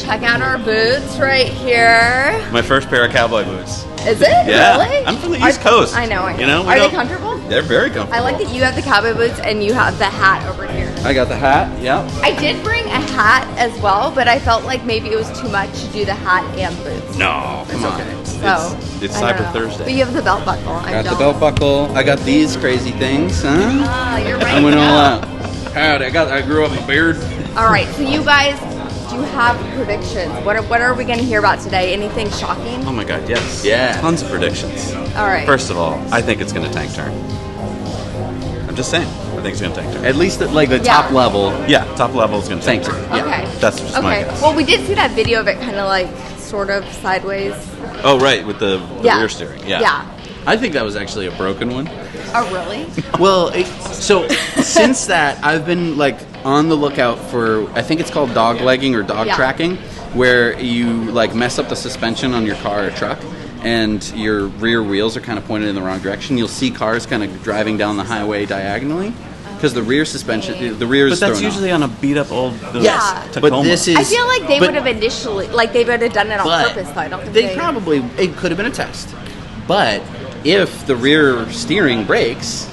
check out our boots right here. My first pair of cowboy boots. Is it? Yeah. Really? I'm from the East Coast. I know. You know, Are they comfortable? They're very comfortable. I like that you have the cowboy boots and you have the hat over here. I got the hat. Yeah. I did bring a hat as well, but I felt like maybe it was too much to do the hat and boots. No, come on. okay. So, It's I don't Cyber know. Thursday. But you have the belt buckle. I got the belt buckle. I got these crazy things. Huh? Ah, you're right. I went all out. Howdy, I grew up a beard. All right, so you guys do have predictions. What are we going to hear about today? Anything shocking? Oh my God, yes. Yeah. Tons of predictions. All right. First of all, I think it's going to tank turn. I'm just saying. I think it's going to tank turn. At least at like the Yeah. top level. Yeah, top level is going to tank turn. Yeah. Okay. That's just my guess. Well, we did see that video of it kind of like sort of sideways. Oh, right, with the rear steering. Yeah. Yeah. I think that was actually a broken one. Oh, really? Well, so since that, I've been like on the lookout for, I think it's called dog legging or dog Yeah. tracking, where you like mess up the suspension on your car or truck and your rear wheels are kind of pointed in the wrong direction. You'll see cars kind of driving down the highway diagonally because the rear suspension, the rear is But that's thrown usually off. on a beat up old Yes, Tacoma. but this is. I feel like they but- would have initially, like they would have done it on but purpose, though. I don't think they probably, it could have been a test. But if the rear steering breaks,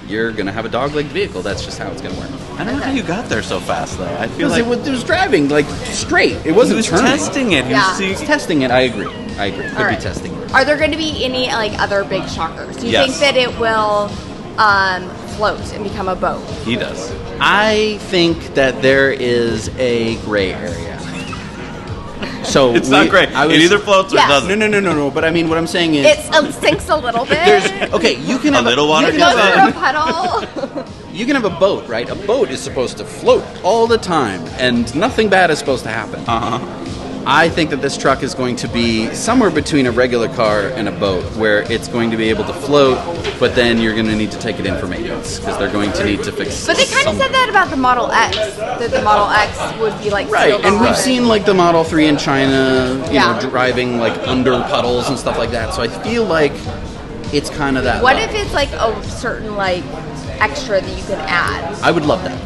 you're going to have a dog-legged vehicle. That's just how it's going to work. I don't know how you got there so fast, though. I feel Because like it was driving, like, straight. It he wasn't was turning. testing it. He Yeah. was It's seeing, testing it. I agree. Could All right. be testing it. Are there going to be any like other big shockers? Do you Yes. think that it will float and become a boat? he does. I think that there is a gray area. So It's not great. I was, It either floats or Yeah. doesn't. No. But I mean, what I'm saying is, It sinks a little bit. there's okay. You can A have little water you Goes can comes have through a puddle. You can have a boat, right? A boat is supposed to float all the time, and nothing bad is supposed to happen. Uh-huh. I think that this truck is going to be somewhere between a regular car and a boat, where it's going to be able to float, but then you're going to need to take it in for maintenance, because they're going to need to fix But they kind of said that about the Model X, that the Model X would be like Right, sealed and off. we've seen like the Model 3 in China, you Yeah. know, driving like under puddles and stuff like that, so I feel like it's kind of that What level. if it's like a certain like extra that you can add? I would love that.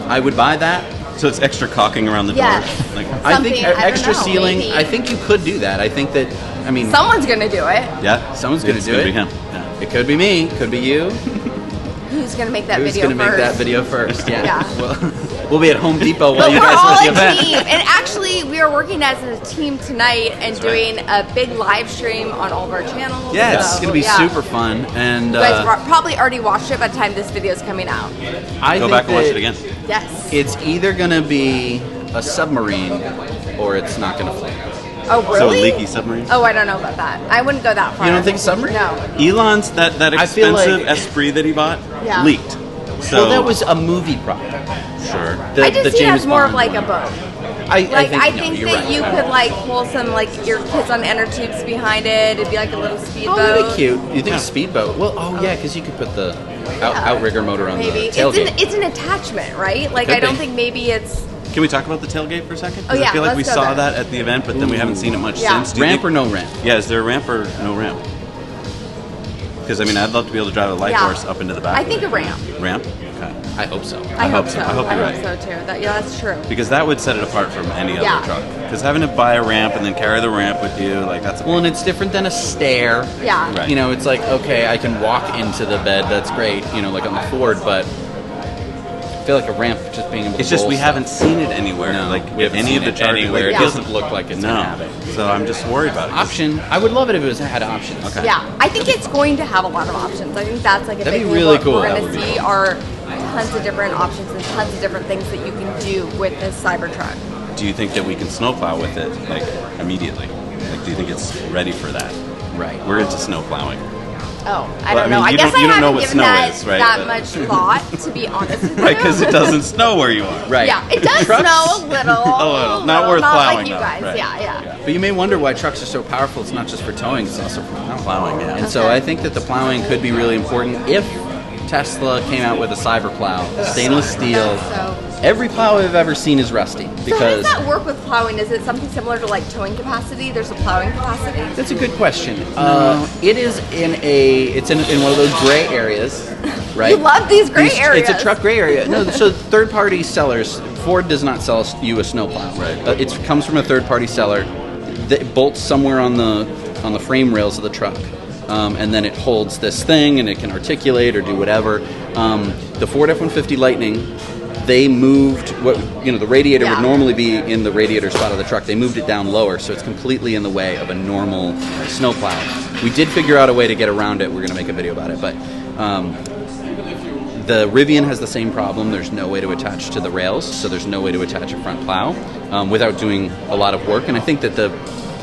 I would buy that. So it's extra caulking around the Yes. door. Like, I think Something, I don't extra know, sealing. maybe. I think you could do that. I think that. I mean, Someone's gonna do it. yeah, someone's going to It's do gonna it. Be him. Yeah. It could be me. Could be you. Who's gonna make that Who's video going to first? make that video first? Yeah. Yeah. We'll be at Home Depot while But you we're guys all are at the a event. team, and actually, we are working as a team tonight and That's right. doing a big live stream on all of our channels. Yeah, so, it's going to be yeah. super fun, and You guys probably already watched it by the time this video is coming out. I Go think back and watch that it again. Yes. It's either going to be a submarine or it's not going to float. Oh, So a really? leaky submarine. Oh, I don't know about that. I wouldn't go that far. You don't think submarine? No. Elon's that I feel expensive like- Esprit that he bought Yeah. leaked. So Well, that was a movie prop. sure. I just see it as more of like a boat. I Like I no, think you're that right. you could like pull some like your kids on inner tubes behind it. It'd be like a little speedboat. Oh, that'd be cute. You think Yeah. speedboat? Well, yeah, because you could put the outrigger motor on Maybe the tailgate. it's an attachment, right? Like Could I don't be. think maybe it's Can we talk about the tailgate for a second? 'Cause Oh, yeah, I feel like we let's go saw there. that at the event, but then we haven't seen it much Yeah. since. Do you Ramp think- or no ramp? Yeah, is there a ramp or no ramp? Because I mean, I'd love to be able to drive a light Yeah. horse up into the back. I of think it. a ramp. Ramp. Okay. I hope so. I hope so. I hope you're right. so too. Yeah, that's true. Because that would set it apart from any Yeah. other truck. Because having to buy a ramp and then carry the ramp with you, like that's a Well, and it's different than a stair. Yeah. Right. You know, it's like, okay, I can walk into the bed. That's great. You know, like on the Ford, but I feel like a ramp just being able to It's just roll we stuff. haven't seen it anywhere. No, like we haven't any seen of the it charging. anywhere. Like, It Yeah. doesn't look like it's no. gonna have it. So I'm just worried about it. Option. I would love it if it had options. Okay. Yeah, I think it's going to have a lot of options. I think that's like a That'd big be thing. really What cool. We're That going would to be see are tons of different options and tons of different things that you can do with this Cybertruck. Do you think that we can snowplow with it like immediately? Like, do you think it's ready for that? Right. We're into snow plowing. Oh, I Well, don't know. I mean, I you guess don't- I you don't know haven't what given snow that, is, right? that But- much thought, to be honest with you. Right, because it doesn't snow where you are. Right. Yeah, it does Trucks- snow a little. A little. Not worth not plowing, like you though. guys. Right. Yeah. But you may wonder why trucks are so powerful. It's not just for towing; it's also for plowing. Plowing, yeah. And so Okay. I think that the plowing could be really important if Tesla came out with a cyber plow, stainless steel. So- Every plow I've ever seen is rusty So how because does that work with plowing? Is it something similar to like towing capacity? There's a plowing capacity? that's a good question. It is it's in one of those gray areas, right? You love these gray areas. It's a truck gray area. No, so third-party sellers Ford does not sell you a snowplow. Right. It comes from a third-party seller. It bolts somewhere on the frame rails of the truck, and then it holds this thing, and it can articulate or do whatever. The Ford F-150 Lightning, they moved the radiator would normally be in the radiator spot of the truck. They moved it down lower, so it's completely in the way of a normal snowplow. We did figure out a way to get around it. We're going to make a video about it, but the Rivian has the same problem. There's no way to attach to the rails, so there's no way to attach a front plow without doing a lot of work. And I think that the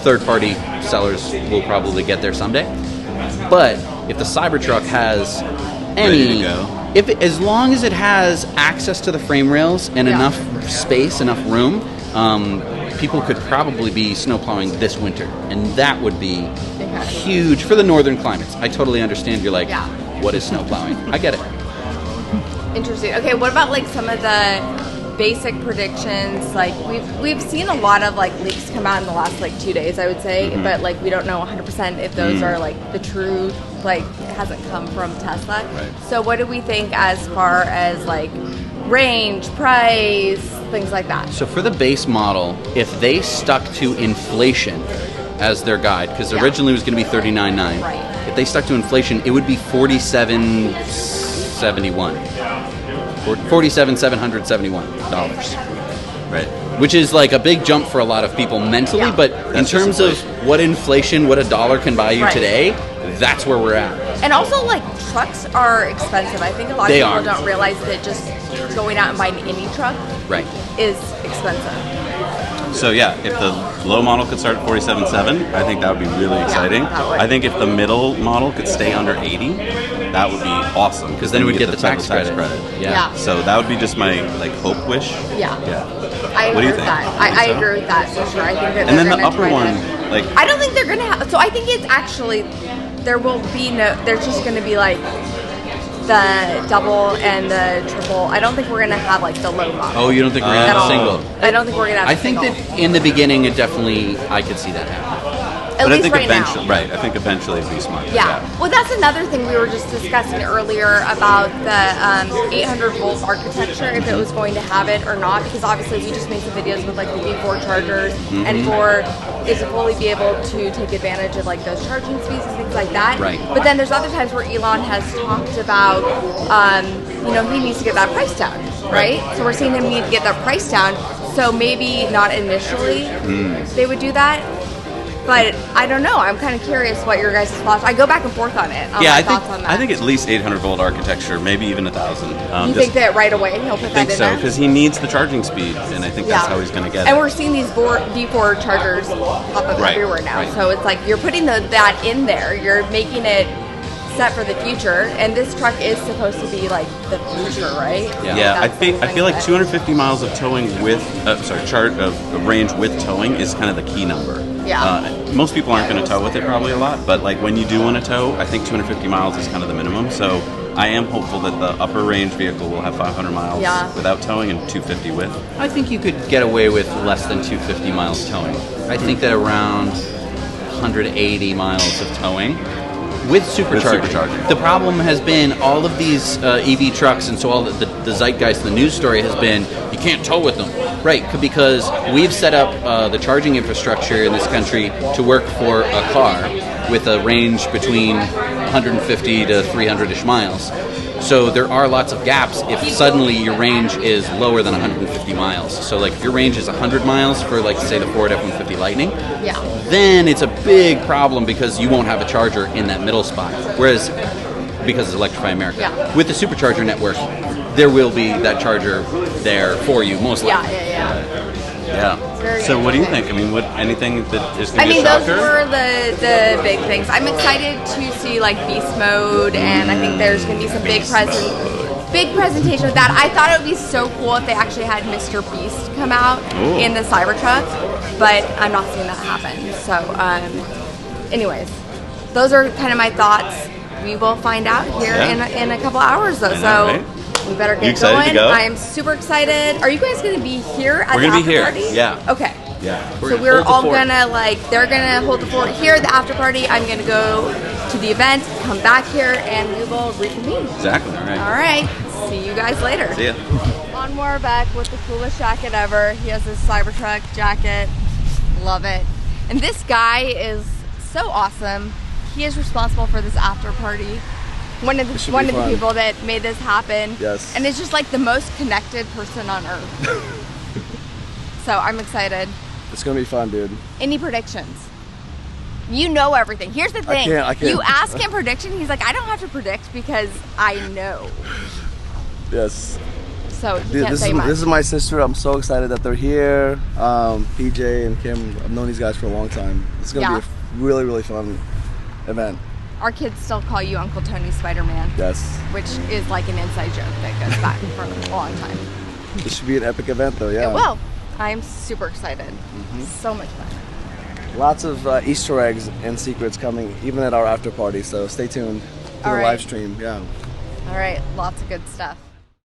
third-party sellers will probably get there someday. But if the Cybertruck has any, as long as it has access to the frame rails and enough space, enough room, people could probably be snowplowing this winter, and that would be huge for the northern climates. I totally understand. You're like, what is snowplowing? I get it. Interesting. Okay, what about like some of the basic predictions? Like we've seen a lot of like leaks come out in the last like 2 days, I would say, but like we don't know 100% if those are like the true, like it hasn't come from Tesla. Right. So what do we think as far as like range, price, things like that? So for the base model, if they stuck to inflation as their guide, because originally it was going to be $39,900. Right. If they stuck to inflation, it would be $47,771. $47,771. Right. Which is like a big jump for a lot of people mentally, but in terms of what inflation, what a dollar can buy you today, that's where we're at. And also, like, trucks are expensive. I think a lot of people don't realize that just going out and buying any truck is expensive. So yeah, if the low model could start at 47.7, I think that would be really exciting. I think if the middle model could stay under 80, that would be awesome, because then we would get the tax credit. Yeah. So that would be just my like hope wish. Yeah. I agree with that. I agree with that for sure. I think that and then the upper one, like I don't think they're gonna have. So I think it's actually there will be no. There's just gonna be like the double and the triple. I don't think we're gonna have like the low model. Oh, you don't think we're gonna have a single? I don't think we're gonna have. I think that in the beginning, it definitely I could see that happen. At least right now. Right, I think eventually it'd be smart. Yeah. Well, that's another thing we were just discussing earlier about the 800-volt architecture, if it was going to have it or not, because obviously we just made some videos with like the V4 chargers, and for it to fully be able to take advantage of like those charging speeds and things like that. Right. But then there's other times where Elon has talked about, he needs to get that price down, right? So we're seeing him need to get that price down. So maybe not initially they would do that. But I don't know. I'm kind of curious what your guys' thoughts. I go back and forth on it. I think at least 800-volt architecture, maybe even 1,000. You think that right away he'll put that in there? I think so, because he needs the charging speed, and I think that's how he's going to get it. And we're seeing these V4 chargers pop up everywhere now. Right. So it's like you're putting that in there. You're making it set for the future, and this truck is supposed to be like the future, right? Yeah. I feel like 250 miles of towing with range with towing is kind of the key number. Yeah. Most people aren't going to tow with it probably a lot, but like when you do want to tow, I think 250 miles is kind of the minimum. So I am hopeful that the upper range vehicle will have 500 miles without towing and 250 with. I think you could get away with less than 250 miles towing. I think that around 180 miles of towing. With supercharging. The problem has been all of these EV trucks, and so all the zeitgeist, the news story has been, you can't tow with them. Right, because we've set up the charging infrastructure in this country to work for a car with a range between 150 to 300-ish miles. So there are lots of gaps if suddenly your range is lower than 150 miles. So like if your range is 100 miles for like say the Ford F-150 Lightning, then it's a big problem because you won't have a charger in that middle spot. Whereas because it's Electrify America, with the supercharger network, there will be that charger there for you most likely. Yeah. So what do you think? I mean, anything that is going to be a shocker? Those were the big things. I'm excited to see like beast mode, and I think there's going to be some big presentation of that. I thought it would be so cool if they actually had Mr. Beast come out in the Cybertruck, but I'm not seeing that happen. So, anyways, those are kind of my thoughts. We will find out here in a couple hours, though. We better get going. I am super excited. Are you guys going to be here at the Afterparty? Here. Yeah. Okay. Yeah. So we're all gonna they're gonna hold the fort here at the after party. I'm gonna go to the event, come back here, and we will reconvene. Exactly. All right. All right. See you guys later. See ya. On Moore back with the coolest jacket ever. He has his Cybertruck jacket. Love it. And this guy is so awesome. He is responsible for this after party. One of the people that made this happen. Yes. And it's just like the most connected person on earth. So I'm excited. It's gonna be fun, dude. Any predictions? You know everything. Here's the thing. I can't. You ask him prediction, he's like, I don't have to predict because I know. Yes. So he Dude, can't say much. This is my sister. I'm so excited that they're here. PJ and Kim, I've known these guys for a long time. It's going to be a really, really fun event. Our kids still call you Uncle Tony Spider-Man. Yes. Which is like an inside joke that goes back for a long time. This should be an epic event, though, yeah. It will. I'm super excited. So much fun. Lots of Easter eggs and secrets coming, even at our after party, so stay tuned to the live stream. Yeah. All right, lots of good stuff.